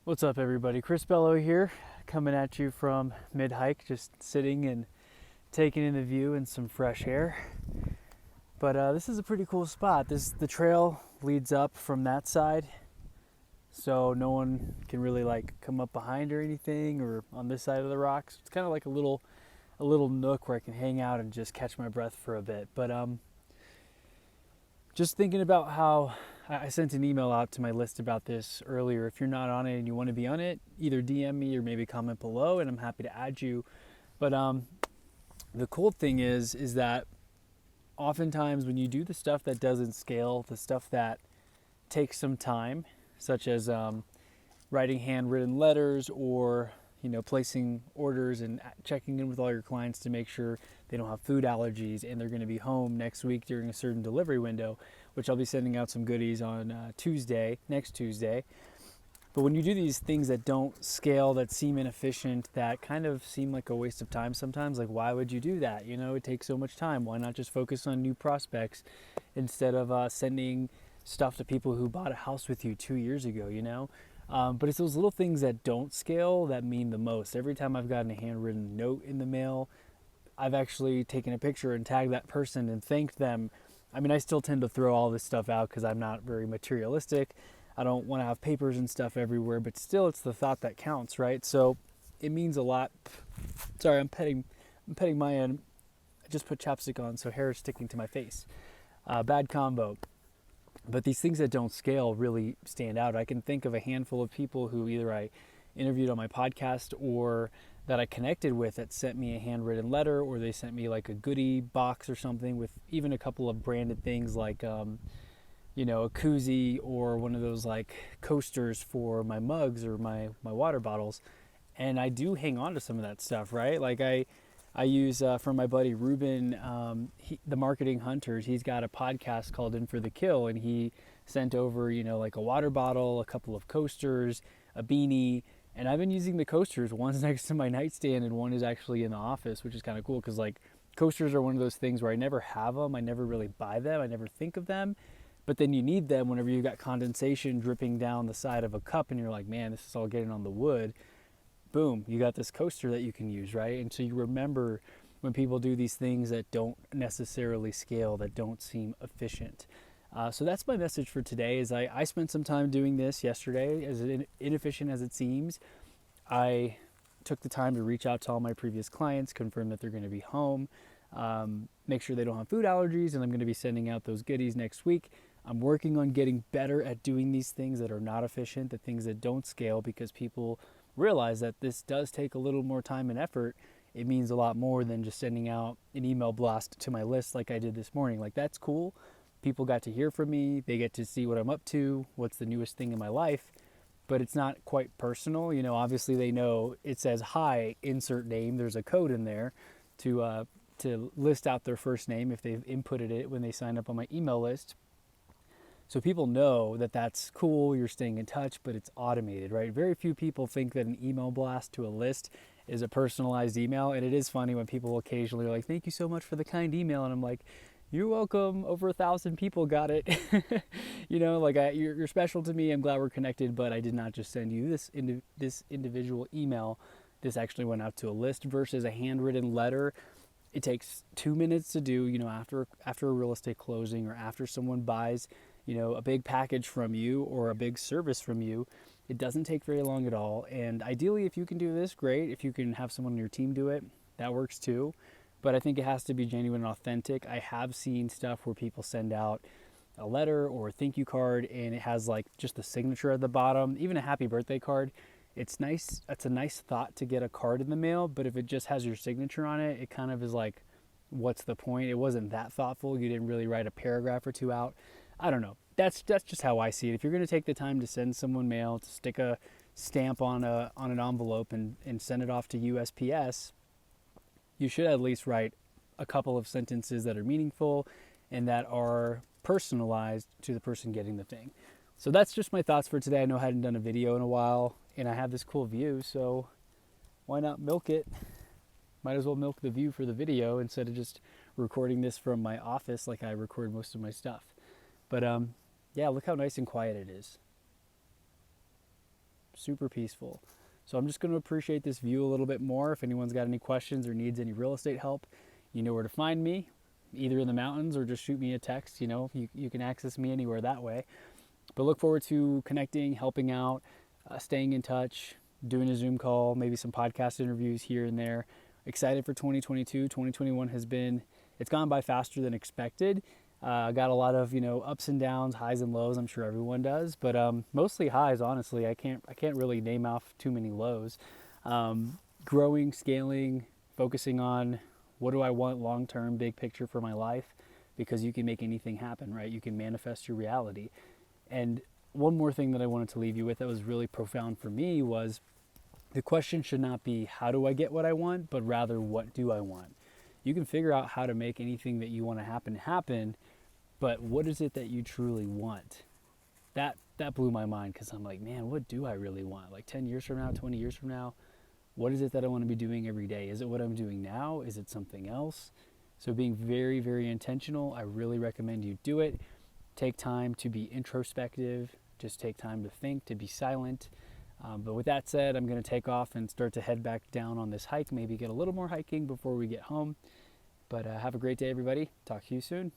What's up, everybody? Chris Bello here, coming at you from mid-hike, just sitting and taking in the view and some fresh air. But this is a pretty cool spot. The trail leads up from that side, so no one can really come up behind or anything, or on this side of the rocks. It's kind of like a little nook where I can hang out and just catch my breath for a bit. But just thinking about how I sent an email out to my list about this earlier. If you're not on it and you want to be on it, either DM me or maybe comment below, and I'm happy to add you. But the cool thing is that oftentimes when you do the stuff that doesn't scale, the stuff that takes some time, such as writing handwritten letters or placing orders and checking in with all your clients to make sure they don't have food allergies and they're going to be home next week during a certain delivery window, which I'll be sending out some goodies on next Tuesday. But when you do these things that don't scale, that seem inefficient, that kind of seem like a waste of time sometimes, like why would you do that? It takes so much time. Why not just focus on new prospects instead of sending stuff to people who bought a house with you 2 years ago, But it's those little things that don't scale that mean the most. Every time I've gotten a handwritten note in the mail, I've actually taken a picture and tagged that person and thanked them. I mean, I still tend to throw all this stuff out because I'm not very materialistic. I don't want to have papers and stuff everywhere, but still it's the thought that counts, right? So it means a lot. Sorry, I'm petting my end. I just put chapstick on, so hair is sticking to my face. Bad combo. But these things that don't scale really stand out. I can think of a handful of people who either I interviewed on my podcast or that I connected with that sent me a handwritten letter, or they sent me like a goodie box or something with even a couple of branded things like, a koozie or one of those like coasters for my mugs or my water bottles. And I do hang on to some of that stuff, right? Like I use from my buddy Ruben, the Marketing Hunters. He's got a podcast called In for the Kill, and he sent over, like a water bottle, a couple of coasters, a beanie, and I've been using the coasters. One's next to my nightstand, and one is actually in the office, which is kind of cool because like coasters are one of those things where I never have them, I never really buy them, I never think of them, but then you need them whenever you've got condensation dripping down the side of a cup, and you're like, man, this is all getting on the wood. Boom, you got this coaster that you can use, right? And so you remember when people do these things that don't necessarily scale, that don't seem efficient. So that's my message for today. Is I spent some time doing this yesterday. As inefficient as it seems, I took the time to reach out to all my previous clients, confirm that they're going to be home, make sure they don't have food allergies, and I'm going to be sending out those goodies next week. I'm working on getting better at doing these things that are not efficient, the things that don't scale, because people realize that this does take a little more time and effort. It means a lot more than just sending out an email blast to my list like I did this morning. Like, that's cool. People got to hear from me. They get to see what I'm up to, what's the newest thing in my life, but it's not quite personal. Obviously they know it says, hi, insert name. There's a code in there to list out their first name if they've inputted it when they sign up on my email list. So people know that that's cool, you're staying in touch, but it's automated, right? Very few people think that an email blast to a list is a personalized email. And it is funny when people occasionally are like, thank you so much for the kind email. And I'm like, you're welcome. Over 1,000 people got it. You're special to me. I'm glad we're connected, but I did not just send you this individual email. This actually went out to a list versus a handwritten letter. It takes 2 minutes to do, after a real estate closing or after someone buys a big package from you or a big service from you. It doesn't take very long at all. And ideally, if you can do this, great. If you can have someone on your team do it, that works too. But I think it has to be genuine and authentic. I have seen stuff where people send out a letter or a thank you card and it has like just the signature at the bottom, even a happy birthday card. It's nice. It's a nice thought to get a card in the mail, but if it just has your signature on it, it kind of is like, what's the point? It wasn't that thoughtful. You didn't really write a paragraph or two out. I don't know. That's just how I see it. If you're going to take the time to send someone mail, to stick a stamp on an envelope and send it off to USPS, you should at least write a couple of sentences that are meaningful and that are personalized to the person getting the thing. So that's just my thoughts for today. I know I hadn't done a video in a while, and I have this cool view, so why not milk it? Might as well milk the view for the video instead of just recording this from my office like I record most of my stuff. But yeah, look how nice and quiet it is. super peaceful. So I'm just going to appreciate this view a little bit more. If anyone's got any questions or needs any real estate help, you know where to find me, either in the mountains or just shoot me a text. You can access me anywhere that way. But look forward to connecting, helping out, staying in touch, doing a Zoom call, maybe some podcast interviews here and there. Excited for 2022. 2021 it's gone by faster than expected. Got a lot of, ups and downs, highs and lows. I'm sure everyone does, but mostly highs, honestly. I can't really name off too many lows. Growing, scaling, focusing on what do I want long-term, big picture for my life, because you can make anything happen, right? You can manifest your reality. And one more thing that I wanted to leave you with that was really profound for me was the question should not be how do I get what I want, but rather what do I want? You can figure out how to make anything that you want to happen, but what is it that you truly want? That blew my mind, because I'm like, man, what do I really want? Like 10 years from now, 20 years from now, what is it that I want to be doing every day? Is it what I'm doing now? Is it something else? So being very, very intentional, I really recommend you do it. Take time to be introspective. Just take time to think, to be silent. But with that said, I'm going to take off and start to head back down on this hike, maybe get a little more hiking before we get home. But have a great day, everybody. Talk to you soon.